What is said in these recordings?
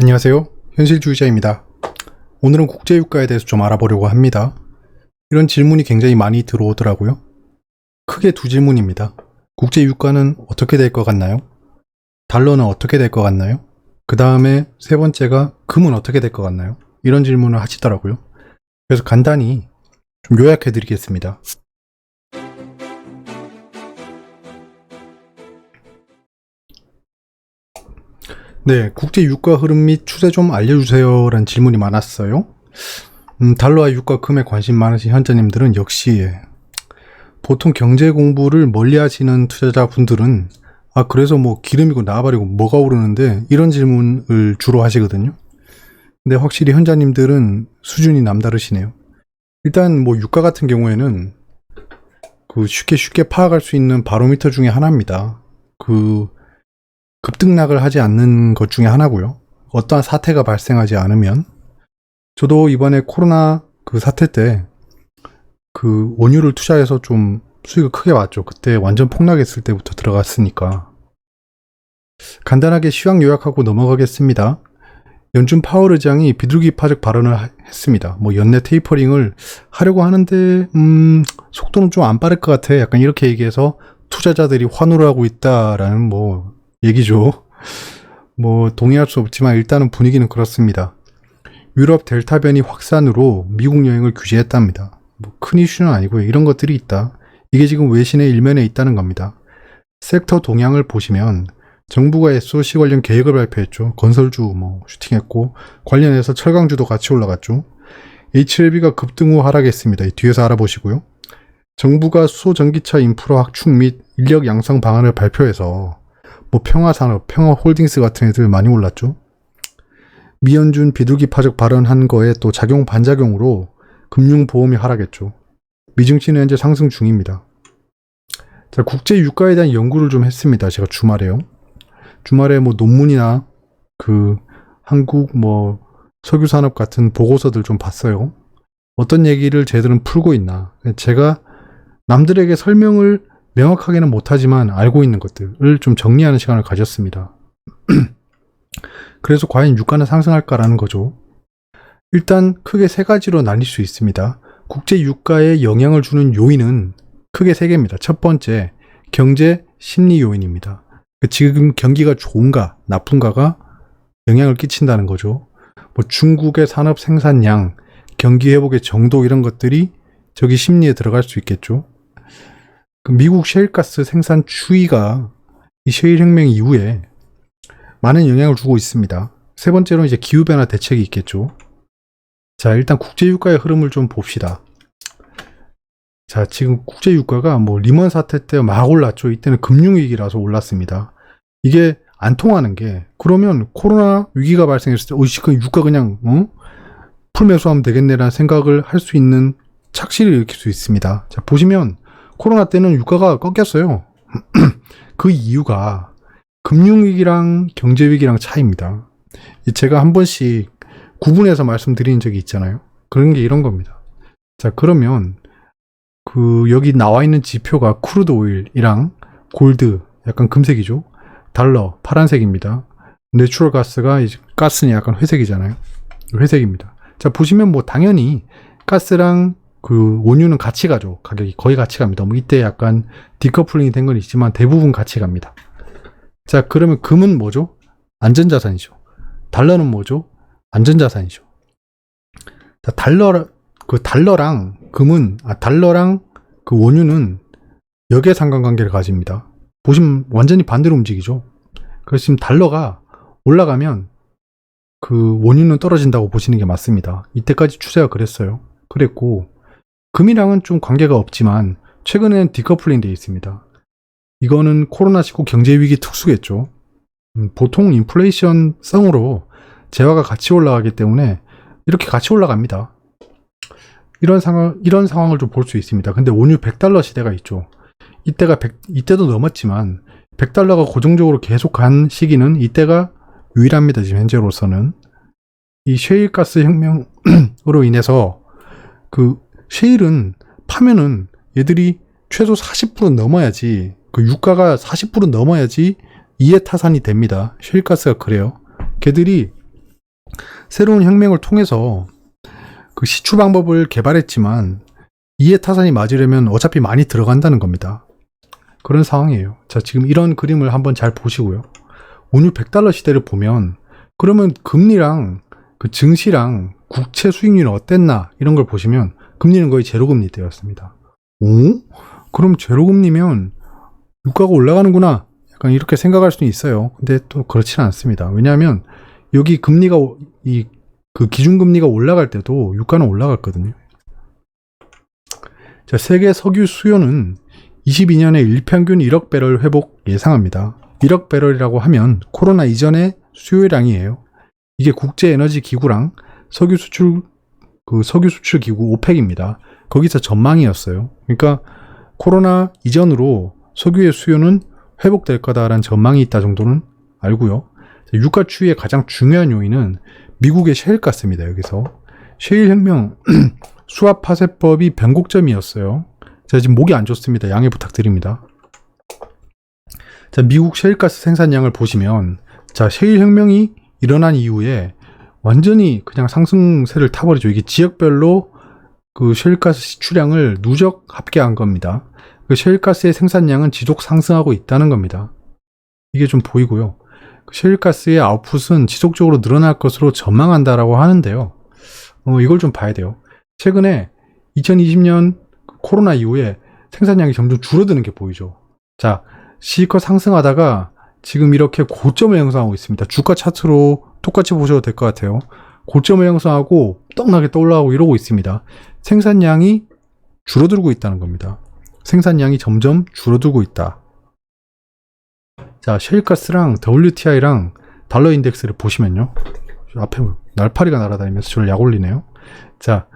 안녕하세요. 현실주의자입니다. 오늘은 국제유가에 대해서 좀 알아보려고 합니다. 이런 질문이 굉장히 많이 들어오더라고요. 크게 두 질문입니다. 국제유가는 어떻게 될 것 같나요? 달러는 어떻게 될 것 같나요? 그 다음에 세 번째가 금은 어떻게 될 것 같나요? 이런 질문을 하시더라고요. 그래서 간단히 좀 요약해 드리겠습니다. 네, 국제 유가 흐름 및 추세 좀 알려주세요 라는 질문이 많았어요. 달러와 유가 금에 관심 많으신 현자님들은 역시 보통 경제 공부를 멀리 하시는 투자자분들은 그래서 뭐 기름이고 나발이고 뭐가 오르는데 이런 질문을 주로 하시거든요. 근데 확실히 현자님들은 수준이 남다르시네요. 일단 뭐 유가 같은 경우에는 쉽게 파악할 수 있는 바로미터 중에 하나입니다. 급등락을 하지 않는 것 중에 하나고요. 어떠한 사태가 발생하지 않으면, 저도 이번에 코로나 사태 때 원유를 투자해서 좀 수익을 크게 봤죠. 그때 완전 폭락했을 때부터 들어갔으니까. 간단하게 시황 요약하고 넘어가겠습니다. 연준 파월 의장이 비둘기파적 발언을 했습니다. 연내 테이퍼링을 하려고 하는데 속도는 좀 안 빠를 것 같아. 약간 이렇게 얘기해서 투자자들이 환호를 하고 있다라는 얘기죠. 동의할 수 없지만 일단은 분위기는 그렇습니다. 유럽 델타 변이 확산으로 미국 여행을 규제했답니다. 큰 이슈는 아니고요. 이런 것들이 있다. 이게 지금 외신의 일면에 있다는 겁니다. 섹터 동향을 보시면 정부가 SOC 관련 계획을 발표했죠. 건설주 슈팅했고 관련해서 철강주도 같이 올라갔죠. HLB가 급등 후 하락했습니다. 뒤에서 알아보시고요. 정부가 수소 전기차 인프라 확충 및 인력 양성 방안을 발표해서 평화산업, 평화홀딩스 같은 애들 많이 올랐죠. 미연준 비둘기파적 발언한 거에 또 작용 반작용으로 금융보험이 하락했죠. 미증시는 현재 상승 중입니다. 자, 국제 유가에 대한 연구를 좀 했습니다. 제가 주말에 논문이나 한국 석유산업 같은 보고서들 좀 봤어요. 어떤 얘기를 쟤들은 풀고 있나. 제가 남들에게 설명을 명확하게는 못하지만 알고 있는 것들을 좀 정리하는 시간을 가졌습니다. 그래서 과연 유가는 상승할까라는 거죠. 일단 크게 세 가지로 나뉠 수 있습니다. 국제 유가에 영향을 주는 요인은 크게 세 개입니다. 첫 번째, 경제 심리 요인입니다. 지금 경기가 좋은가 나쁜가가 영향을 끼친다는 거죠. 중국의 산업 생산량, 경기 회복의 정도 이런 것들이 저기 심리에 들어갈 수 있겠죠. 미국 셰일가스 생산 추이가 이 셰일 혁명 이후에 많은 영향을 주고 있습니다. 세 번째로는 이제 기후변화 대책이 있겠죠. 자, 일단 국제유가의 흐름을 좀 봅시다. 자, 지금 국제유가가 리먼 사태 때 막 올랐죠. 이때는 금융위기라서 올랐습니다. 이게 안 통하는 게, 그러면 코로나 위기가 발생했을 때, 유가 그냥, 풀매수하면 되겠네라는 생각을 할 수 있는 착시를 일으킬 수 있습니다. 자, 보시면, 코로나 때는 유가가 꺾였어요. 그 이유가 금융위기랑 경제위기랑 차이입니다. 제가 한 번씩 구분해서 말씀드린 적이 있잖아요. 그런 게 이런 겁니다. 자, 그러면 여기 나와 있는 지표가 크루드 오일이랑 골드, 약간 금색이죠. 달러, 파란색입니다. 내추럴 가스가 가스는 약간 회색이잖아요. 회색입니다. 자, 보시면 당연히 가스랑 원유는 같이 가죠. 가격이 거의 같이 갑니다. 이때 약간 디커플링이 된 건 있지만 대부분 같이 갑니다. 자, 그러면 금은 뭐죠? 안전자산이죠. 달러는 뭐죠? 안전자산이죠. 자, 달러랑 금은, 달러랑 원유는 역의 상관관계를 가집니다. 보시면 완전히 반대로 움직이죠. 그래서 지금 달러가 올라가면 원유는 떨어진다고 보시는 게 맞습니다. 이때까지 추세가 그랬고, 금이랑은 좀 관계가 없지만 최근에는 디커플링 되어 있습니다. 이거는 코로나19 경제위기 특수겠죠. 보통 인플레이션성으로 재화가 같이 올라가기 때문에 이렇게 같이 올라갑니다. 이런 상황을 좀 볼 수 있습니다. 근데 원유 100달러 시대가 있죠. 이때도 넘었지만 100달러가 고정적으로 계속 간 시기는 이때가 유일합니다. 지금 현재로서는. 이 셰일가스 혁명으로 인해서 셰일은 파면은 얘들이 최소 40% 넘어야지, 유가가 40% 넘어야지 이해타산이 됩니다. 셰일가스가 그래요. 걔들이 새로운 혁명을 통해서 그 시추 방법을 개발했지만 이해 타산이 맞으려면 어차피 많이 들어간다는 겁니다. 그런 상황이에요. 자, 지금 이런 그림을 한번 잘 보시고요. 원유 100달러 시대를 보면 그러면 금리랑 그 증시랑 국채 수익률은 어땠나 이런 걸 보시면 금리는 거의 제로금리 때였습니다. 오? 그럼 제로금리면 유가가 올라가는구나. 약간 이렇게 생각할 수는 있어요. 근데 또 그렇지는 않습니다. 왜냐하면 여기 금리가 그 기준금리가 올라갈 때도 유가는 올라갔거든요. 자, 세계 석유 수요는 22년에 일평균 1억 배럴 회복 예상합니다. 1억 배럴이라고 하면 코로나 이전의 수요량이에요. 이게 국제에너지기구랑 석유 수출 기구 오펙입니다. 거기서 전망이었어요. 그러니까 코로나 이전으로 석유의 수요는 회복될 거다라는 전망이 있다 정도는 알고요. 유가 추이의 가장 중요한 요인은 미국의 셰일가스입니다. 여기서 셰일 혁명 수압 파쇄법이 변곡점이었어요. 제가 지금 목이 안 좋습니다. 양해 부탁드립니다. 자, 미국 셰일가스 생산량을 보시면 자, 셰일 혁명이 일어난 이후에 완전히 그냥 상승세를 타버리죠. 이게 지역별로 그 셰일가스 시추량을 누적 합계한 겁니다. 그 셰일가스의 생산량은 지속 상승하고 있다는 겁니다. 이게 좀 보이고요. 셰일가스의 아웃풋은 지속적으로 늘어날 것으로 전망한다라고 하는데요. 이걸 좀 봐야 돼요. 최근에 2020년 코로나 이후에 생산량이 점점 줄어드는 게 보이죠. 자, 실컷 상승하다가 지금 이렇게 고점을 형성하고 있습니다. 주가 차트로 똑같이 보셔도 될 것 같아요. 고점을 형성하고 떡나게 떠올라가고 이러고 있습니다. 생산량이 줄어들고 있다는 겁니다. 생산량이 점점 줄어들고 있다. 자, 셰일가스랑 WTI랑 달러 인덱스를 보시면요. 앞에 날파리가 날아다니면서 저를 약올리네요. 자,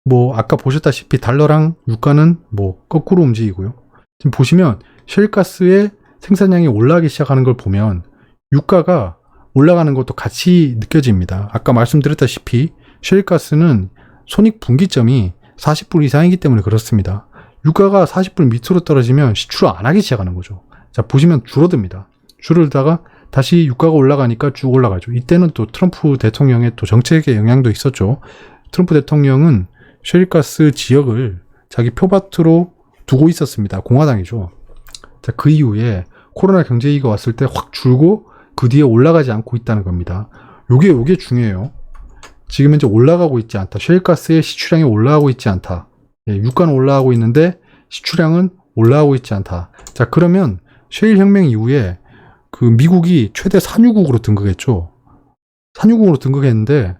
뭐 아까 보셨다시피 달러랑 유가는 뭐 거꾸로 움직이고요. 지금 보시면 셰일가스의 생산량이 올라가기 시작하는 걸 보면 유가가 올라가는 것도 같이 느껴집니다. 아까 말씀드렸다시피 셰일가스는 손익분기점이 40불 이상이기 때문에 그렇습니다. 유가가 40불 밑으로 떨어지면 시추를 안 하기 시작하는 거죠. 자, 보시면 줄어듭니다. 줄어들다가 다시 유가가 올라가니까 쭉 올라가죠. 이때는 또 트럼프 대통령의 또 정책의 영향도 있었죠. 트럼프 대통령은 셰일가스 지역을 자기 표밭으로 두고 있었습니다. 공화당이죠. 자, 그 이후에 코로나 경제위기가 왔을 때 확 줄고 그 뒤에 올라가지 않고 있다는 겁니다. 요게 중요해요. 지금 현재 올라가고 있지 않다. 셰일가스의 시추량이 올라가고 있지 않다. 예, 유가는 올라가고 있는데 시추량은 올라가고 있지 않다. 자, 그러면 셰일 혁명 이후에 그 미국이 최대 산유국으로 등극했죠. 산유국으로 등극했는데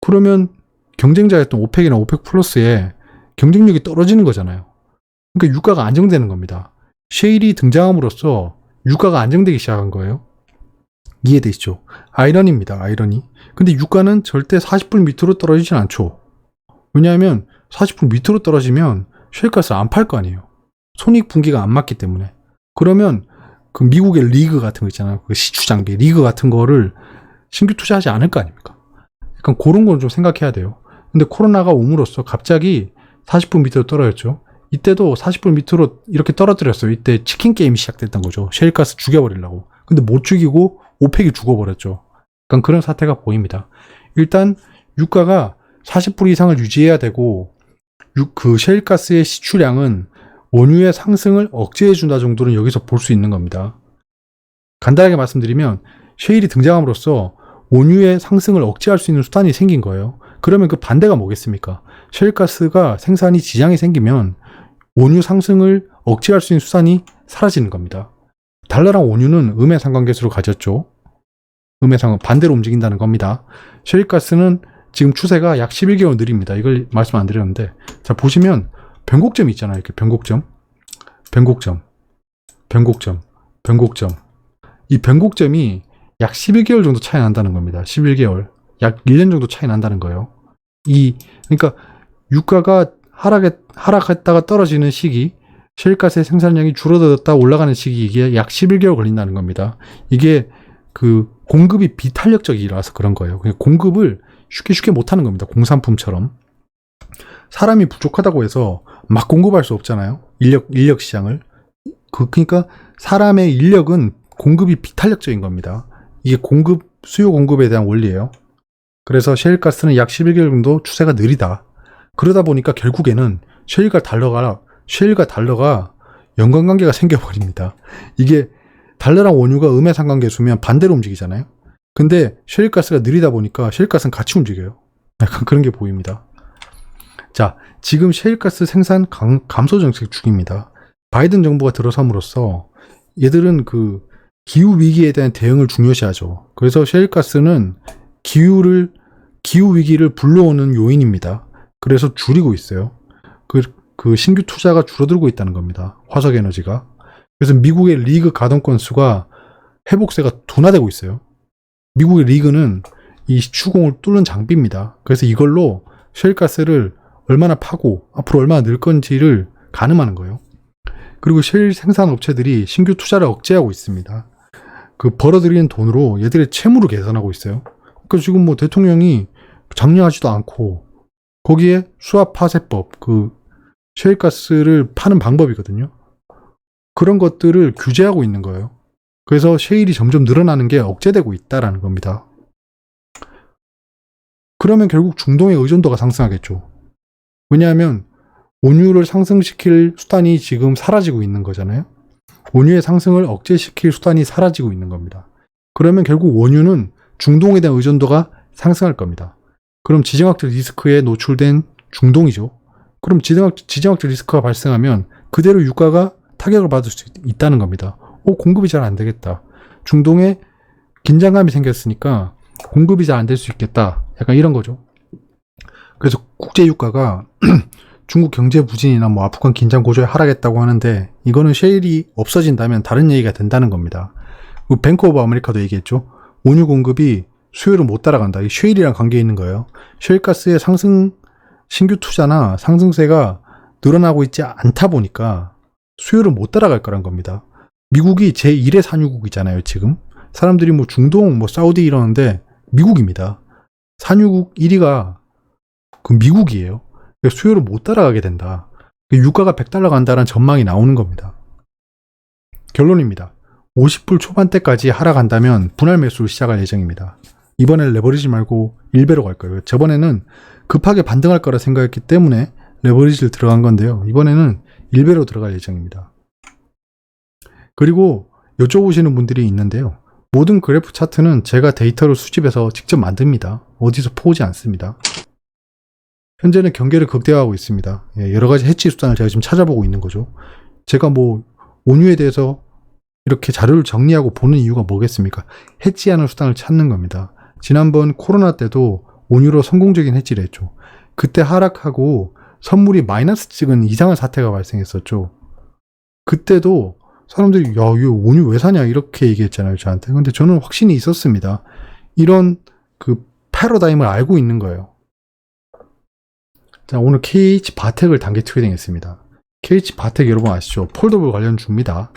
그러면 경쟁자였던 오펙이나 오펙 플러스의 경쟁력이 떨어지는 거잖아요. 그러니까 유가가 안정되는 겁니다. 셰일이 등장함으로써 유가가 안정되기 시작한 거예요. 이해되시죠? 아이러니입니다. 아이러니. 근데 유가는 절대 40불 밑으로 떨어지진 않죠. 왜냐하면 40불 밑으로 떨어지면 셰일가스 안 팔 거 아니에요. 손익분기가 안 맞기 때문에. 그러면 그 미국의 리그 같은 거 있잖아요. 그 시추 장비 리그 같은 거를 신규 투자하지 않을 거 아닙니까? 약간 그런 건 좀 생각해야 돼요. 근데 코로나가 옴으로써 갑자기 40불 밑으로 떨어졌죠. 이때도 40불 밑으로 이렇게 떨어뜨렸어요. 이때 치킨 게임이 시작됐던 거죠. 셰일가스 죽여버리려고. 근데 못 죽이고 오펙이 죽어버렸죠. 약간 그런 사태가 보입니다. 일단 유가가 40불 이상을 유지해야 되고 그 셰일가스의 시추량은 원유의 상승을 억제해준다 정도는 여기서 볼 수 있는 겁니다. 간단하게 말씀드리면 셰일이 등장함으로써 원유의 상승을 억제할 수 있는 수단이 생긴 거예요. 그러면 그 반대가 뭐겠습니까? 셰일가스가 생산이 지장이 생기면 원유 상승을 억제할 수 있는 수단이 사라지는 겁니다. 달러랑 원유는 음의 상관계수로 가졌죠. 음의 상관 반대로 움직인다는 겁니다. 셰일가스는 지금 추세가 약 11개월 느립니다. 이걸 말씀 안 드렸는데 자, 보시면 변곡점이 있잖아요. 이렇게 변곡점. 이 변곡점이 약 11개월 정도 차이 난다는 겁니다. 11개월. 약 1년 정도 차이 난다는 거예요. 그러니까 유가가 하락했다가 떨어지는 시기, 셰일가스의 생산량이 줄어들었다 올라가는 시기, 이게 약 11개월 걸린다는 겁니다. 이게 그 공급이 비탄력적이라서 그런 거예요. 그냥 공급을 쉽게 못하는 겁니다. 공산품처럼. 사람이 부족하다고 해서 막 공급할 수 없잖아요. 인력 시장을. 그러니까 사람의 인력은 공급이 비탄력적인 겁니다. 이게 수요 공급에 대한 원리예요. 그래서 셰일가스는 약 11개월 정도 추세가 느리다. 그러다 보니까 결국에는 셰일과 달러가 연관관계가 생겨버립니다. 이게 달러랑 원유가 음해상관계수면 반대로 움직이잖아요. 근데 셰일가스가 느리다 보니까 셰일가스는 같이 움직여요. 약간 그런 게 보입니다. 자, 지금 셰일가스 생산 감소 정책 중입니다. 바이든 정부가 들어섬으로써 얘들은 그 기후 위기에 대한 대응을 중요시하죠. 그래서 셰일가스는 기후 위기를 불러오는 요인입니다. 그래서 줄이고 있어요. 그 신규 투자가 줄어들고 있다는 겁니다. 화석 에너지가. 그래서 미국의 리그 가동 건수가 회복세가 둔화되고 있어요. 미국의 리그는 이 추공을 뚫는 장비입니다. 그래서 이걸로 셰일가스를 얼마나 파고 앞으로 얼마나 늘 건지를 가늠하는 거예요. 그리고 셰일 생산 업체들이 신규 투자를 억제하고 있습니다. 그 벌어들이는 돈으로 얘들의 채무를 개선하고 있어요. 그러니까 지금 뭐 대통령이 장려하지도 않고 거기에 수압파쇄법, 그 셰일가스를 파는 방법이거든요. 그런 것들을 규제하고 있는 거예요. 그래서 셰일이 점점 늘어나는 게 억제되고 있다라는 겁니다. 그러면 결국 중동의 의존도가 상승하겠죠. 왜냐하면 원유를 상승시킬 수단이 지금 사라지고 있는 거잖아요. 원유의 상승을 억제시킬 수단이 사라지고 있는 겁니다. 그러면 결국 원유는 중동에 대한 의존도가 상승할 겁니다. 그럼 지정학적 리스크에 노출된 중동이죠. 그럼 지정학적 리스크가 발생하면 그대로 유가가 타격을 받을 수 있다는 겁니다. 공급이 잘 안 되겠다. 중동에 긴장감이 생겼으니까 공급이 잘 안 될 수 있겠다. 약간 이런 거죠. 그래서 국제 유가가 중국 경제 부진이나 뭐 아프간 긴장 고조에 하락했다고 하는데 이거는 셰일이 없어진다면 다른 얘기가 된다는 겁니다. 뱅크 오브 아메리카도 얘기했죠. 원유 공급이 수요를 못 따라간다. 이 셰일이랑 관계 있는 거예요. 셰일가스의 신규 투자나 상승세가 늘어나고 있지 않다 보니까 수요를 못 따라갈 거란 겁니다. 미국이 제1의 산유국이잖아요, 지금. 사람들이 뭐 중동, 뭐 사우디 이러는데 미국입니다. 산유국 1위가 그 미국이에요. 수요를 못 따라가게 된다. 유가가 100달러 간다는 전망이 나오는 겁니다. 결론입니다. 50불 초반대까지 하락한다면 분할 매수를 시작할 예정입니다. 이번엔 레버리지 말고 1배로 갈 거예요. 저번에는 급하게 반등할 거라 생각했기 때문에 레버리지를 들어간 건데요. 이번에는 1배로 들어갈 예정입니다. 그리고 여쭤보시는 분들이 있는데요. 모든 그래프 차트는 제가 데이터를 수집해서 직접 만듭니다. 어디서 퍼오지 않습니다. 현재는 경계를 극대화하고 있습니다. 여러 가지 해치 수단을 제가 지금 찾아보고 있는 거죠. 제가 뭐 원유에 대해서 이렇게 자료를 정리하고 보는 이유가 뭐겠습니까? 해치하는 수단을 찾는 겁니다. 지난번 코로나 때도 원유로 성공적인 해치를 했죠. 그때 하락하고 선물이 마이너스 찍은 이상한 사태가 발생했었죠. 그때도 사람들이 야, 이거 원유 왜 사냐 이렇게 얘기했잖아요, 저한테. 근데 저는 확신이 있었습니다. 이런 그 패러다임을 알고 있는 거예요. 자, 오늘 KH 바텍을 단기 트레이딩 했습니다. KH 바텍 여러분 아시죠? 폴더블 관련주입니다.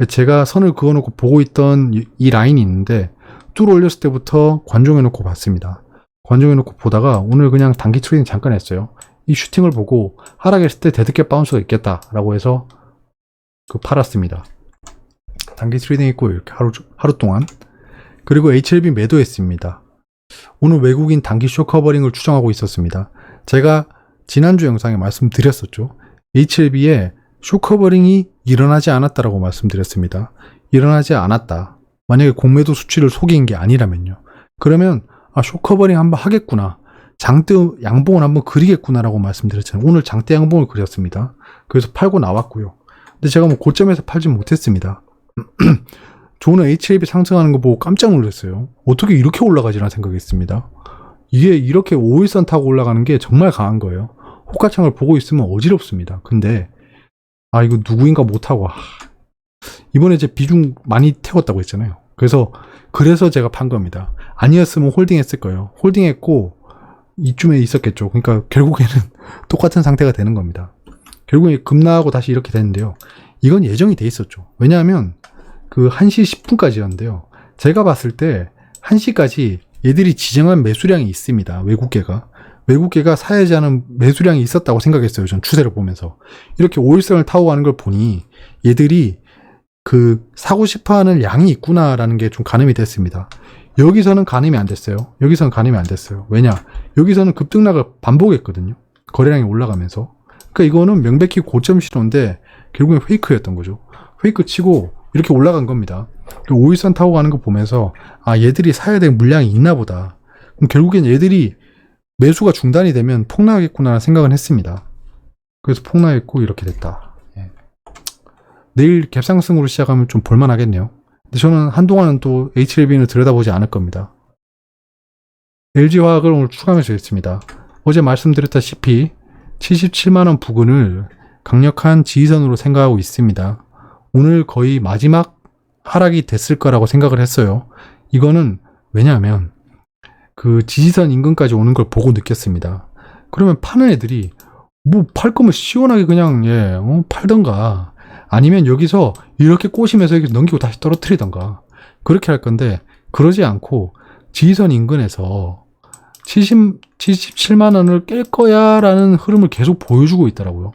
제가 선을 그어놓고 보고 있던 이 라인이 있는데 뚫어 올렸을 때부터 관종해놓고 봤습니다. 관종해놓고 보다가 오늘 그냥 단기 트레이딩 잠깐 했어요. 이 슈팅을 보고 하락했을 때 데드캣 바운스가 있겠다라고 해서 팔았습니다. 단기 트레이딩 했고 이렇게 하루 동안. 그리고 HLB 매도했습니다. 오늘 외국인 단기 쇼커버링을 추정하고 있었습니다. 제가 지난주 영상에 말씀드렸었죠. HLB에 쇼커버링이 일어나지 않았다라고 말씀드렸습니다. 일어나지 않았다. 만약에 공매도 수치를 속인 게 아니라면요. 그러면 쇼커버링 한번 하겠구나. 장대 양봉을 한번 그리겠구나라고 말씀드렸잖아요. 오늘 장대 양봉을 그렸습니다. 그래서 팔고 나왔고요. 근데 제가 뭐 고점에서 팔지 못했습니다. 저는 HLB 상승하는 거 보고 깜짝 놀랐어요. 어떻게 이렇게 올라가지라는 생각이 있습니다. 이게 이렇게 5일선 타고 올라가는 게 정말 강한 거예요. 호가창을 보고 있으면 어지럽습니다. 근데 이거 누구인가 못하고 이번에 제 비중 많이 태웠다고 했잖아요. 그래서 제가 판 겁니다. 아니었으면 홀딩했을 거예요. 홀딩했고 이쯤에 있었겠죠. 그러니까 결국에는 똑같은 상태가 되는 겁니다. 결국에 급락하고 다시 이렇게 되는데요. 이건 예정이 돼 있었죠. 왜냐하면 그 1시 10분까지였는데요. 제가 봤을 때 1시까지 얘들이 지정한 매수량이 있습니다. 외국계가 사야지 하는 매수량이 있었다고 생각했어요. 전 추세를 보면서. 이렇게 5일선을 타고 가는 걸 보니 얘들이 사고 싶어 하는 양이 있구나라는 게 좀 가늠이 됐습니다. 여기서는 가늠이 안 됐어요. 여기서는 가늠이 안 됐어요. 왜냐? 여기서는 급등락을 반복했거든요. 거래량이 올라가면서. 그러니까 이거는 명백히 고점 신호인데 결국엔 페이크였던 거죠. 페이크 치고 이렇게 올라간 겁니다. 5일선 타고 가는 거 보면서 아, 얘들이 사야 될 물량이 있나 보다. 그럼 결국엔 얘들이 매수가 중단이 되면 폭락하겠구나 생각은 했습니다. 그래서 폭락했고 이렇게 됐다. 예. 내일 갭상승으로 시작하면 좀 볼만하겠네요. 근데 저는 한동안은 또 HLB는 들여다보지 않을 겁니다. LG화학을 오늘 추가 매수했습니다. 어제 말씀드렸다시피 77만원 부근을 강력한 지지선으로 생각하고 있습니다. 오늘 거의 마지막 하락이 됐을 거라고 생각을 했어요. 이거는 왜냐하면 그 지지선 인근까지 오는 걸 보고 느꼈습니다. 그러면 파는 애들이 뭐 팔 거면 시원하게 그냥 팔던가 아니면 여기서 이렇게 꼬시면서 여기 넘기고 다시 떨어뜨리던가 그렇게 할 건데 그러지 않고 지지선 인근에서 77만 원을 깰 거야 라는 흐름을 계속 보여주고 있더라고요.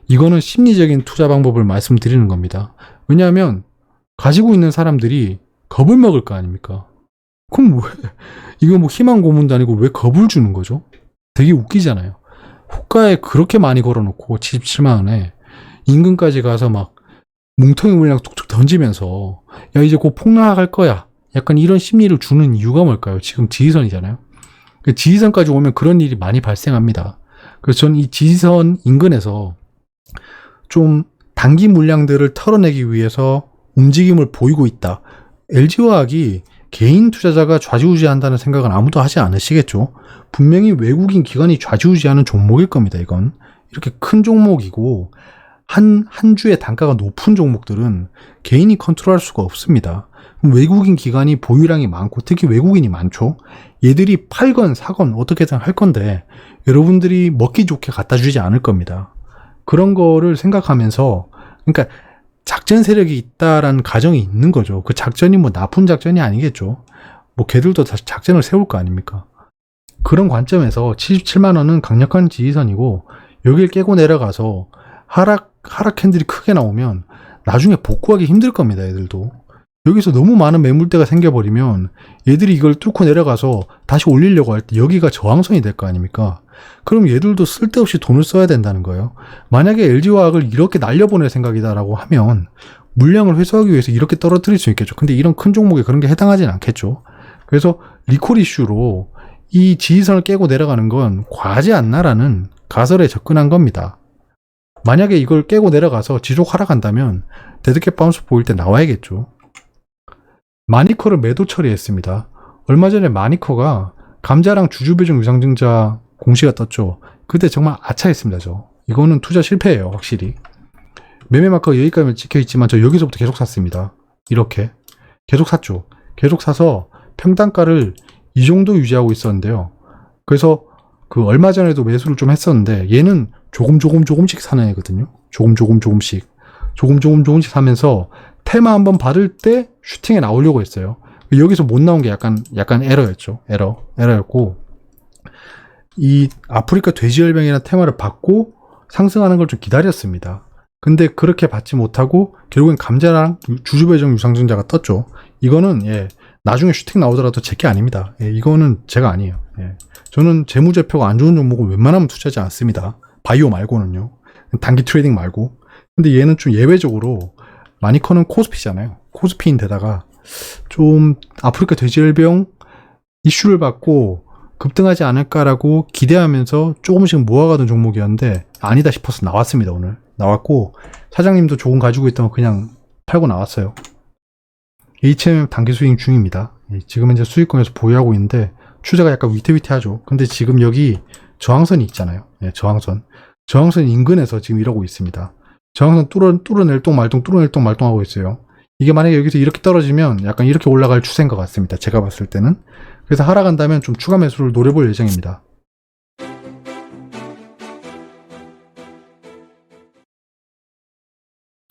이거는 심리적인 투자 방법을 말씀드리는 겁니다. 왜냐하면 가지고 있는 사람들이 겁을 먹을 거 아닙니까? 그럼 왜 이거 뭐 희망 고문도 아니고 왜 겁을 주는 거죠? 되게 웃기잖아요. 호가에 그렇게 많이 걸어놓고 77만 원에 인근까지 가서 막 뭉텅이 물량 툭툭 던지면서 야 이제 곧 폭락할 거야 약간 이런 심리를 주는 이유가 뭘까요? 지금 지지선이잖아요. 지지선까지 오면 그런 일이 많이 발생합니다. 그래서 저는 이 지지선 인근에서 좀 단기 물량들을 털어내기 위해서 움직임을 보이고 있다. LG화학이 개인 투자자가 좌지우지한다는 생각은 아무도 하지 않으시겠죠. 분명히 외국인 기관이 좌지우지하는 종목일 겁니다. 이건 이렇게 큰 종목이고 한 주의 단가가 높은 종목들은 개인이 컨트롤할 수가 없습니다. 외국인 기관이 보유량이 많고 특히 외국인이 많죠. 얘들이 팔건 사건 어떻게든 할 건데 여러분들이 먹기 좋게 갖다 주지 않을 겁니다. 그런 거를 생각하면서 그러니까 작전 세력이 있다라는 가정이 있는 거죠. 그 작전이 뭐 나쁜 작전이 아니겠죠. 뭐 걔들도 다시 작전을 세울 거 아닙니까? 그런 관점에서 77만 원은 강력한 지지선이고 여길 깨고 내려가서 하락 캔들이 크게 나오면 나중에 복구하기 힘들 겁니다. 얘들도. 여기서 너무 많은 매물대가 생겨버리면 얘들이 이걸 뚫고 내려가서 다시 올리려고 할 때 여기가 저항선이 될 거 아닙니까? 그럼 얘들도 쓸데없이 돈을 써야 된다는 거예요. 만약에 LG화학을 이렇게 날려보낼 생각이다라고 하면 물량을 회수하기 위해서 이렇게 떨어뜨릴 수 있겠죠. 근데 이런 큰 종목에 그런 게 해당하진 않겠죠. 그래서 리콜 이슈로 이 지지선을 깨고 내려가는 건 과하지 않나라는 가설에 접근한 겁니다. 만약에 이걸 깨고 내려가서 지속 하락한다면 데드캣 바운스 보일 때 나와야겠죠. 마니커를 매도 처리했습니다. 얼마 전에 마니커가 감자랑 주주배정 유상증자 공시가 떴죠. 그때 정말 아차했습니다. 이거는 투자 실패예요. 확실히. 매매 마커가 여기까지 찍혀있지만 저 여기서부터 계속 샀습니다. 이렇게 계속 샀죠. 계속 사서 평단가를 이 정도 유지하고 있었는데요. 그래서 그 얼마 전에도 매수를 좀 했었는데 얘는 조금씩 사는 애거든요. 조금씩 사면서 테마 한번 받을 때 슈팅에 나오려고 했어요. 여기서 못 나온 게 약간 에러였죠. 에러였고 이 아프리카 돼지열병이나 테마를 받고 상승하는 걸 좀 기다렸습니다. 근데 그렇게 받지 못하고 결국엔 감자랑 주주배정 유상증자가 떴죠. 이거는 나중에 슈팅 나오더라도 제게 아닙니다. 이거는 제가 아니에요. 저는 재무제표가 안 좋은 종목은 웬만하면 투자하지 않습니다. 바이오 말고는요. 단기 트레이딩 말고. 근데 얘는 좀 예외적으로 마니커는 코스피잖아요. 코스피인데다가 좀 아프리카 돼지열병 이슈를 받고 급등하지 않을까라고 기대하면서 조금씩 모아가던 종목이었는데 아니다 싶어서 나왔습니다. 오늘 나왔고 사장님도 조금 가지고 있던 거 그냥 팔고 나왔어요. HMM 단기 수익 중입니다. 지금 현재 수익권에서 보유하고 있는데 추세가 약간 위태위태하죠. 근데 지금 여기 저항선이 있잖아요. 저항선 인근에서 지금 이러고 있습니다. 저항선 뚫어낼 똥 말똥 하고 있어요. 이게 만약에 여기서 이렇게 떨어지면 약간 이렇게 올라갈 추세인 것 같습니다. 제가 봤을 때는. 그래서 하락한다면 좀 추가 매수를 노려볼 예정입니다.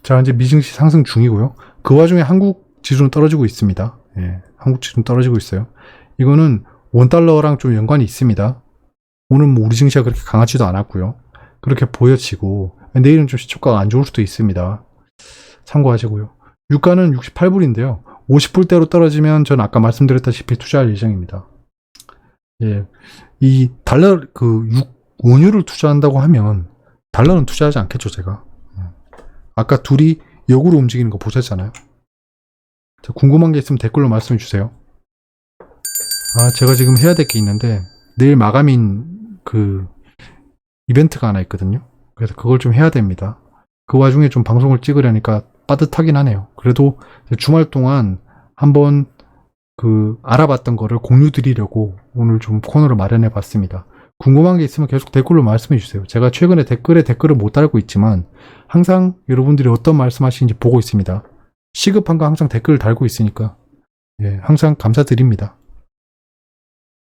자, 이제 미증시 상승 중이고요. 그 와중에 한국 지수는 떨어지고 있습니다. 한국 지수는 떨어지고 있어요. 이거는 원달러랑 좀 연관이 있습니다. 오늘 뭐 우리 증시가 그렇게 강하지도 않았고요. 그렇게 보여지고 내일은 좀 시초가가 안 좋을 수도 있습니다. 참고하시고요. 유가는 68불인데요. 50불대로 떨어지면 전 아까 말씀드렸다시피 투자할 예정입니다. 예. 이 달러, 원유를 투자한다고 하면 달러는 투자하지 않겠죠, 제가. 아까 둘이 역으로 움직이는 거 보셨잖아요. 자, 궁금한 게 있으면 댓글로 말씀해 주세요. 제가 지금 해야 될 게 있는데, 내일 마감인 이벤트가 하나 있거든요. 그래서 그걸 좀 해야 됩니다. 그 와중에 좀 방송을 찍으려니까 빠듯하긴 하네요. 그래도 주말 동안 한번 알아봤던 거를 공유 드리려고 오늘 좀 코너를 마련해 봤습니다. 궁금한 게 있으면 계속 댓글로 말씀해 주세요. 제가 최근에 댓글을 못 달고 있지만 항상 여러분들이 어떤 말씀 하시는지 보고 있습니다. 시급한 거 항상 댓글을 달고 있으니까 예, 항상 감사드립니다.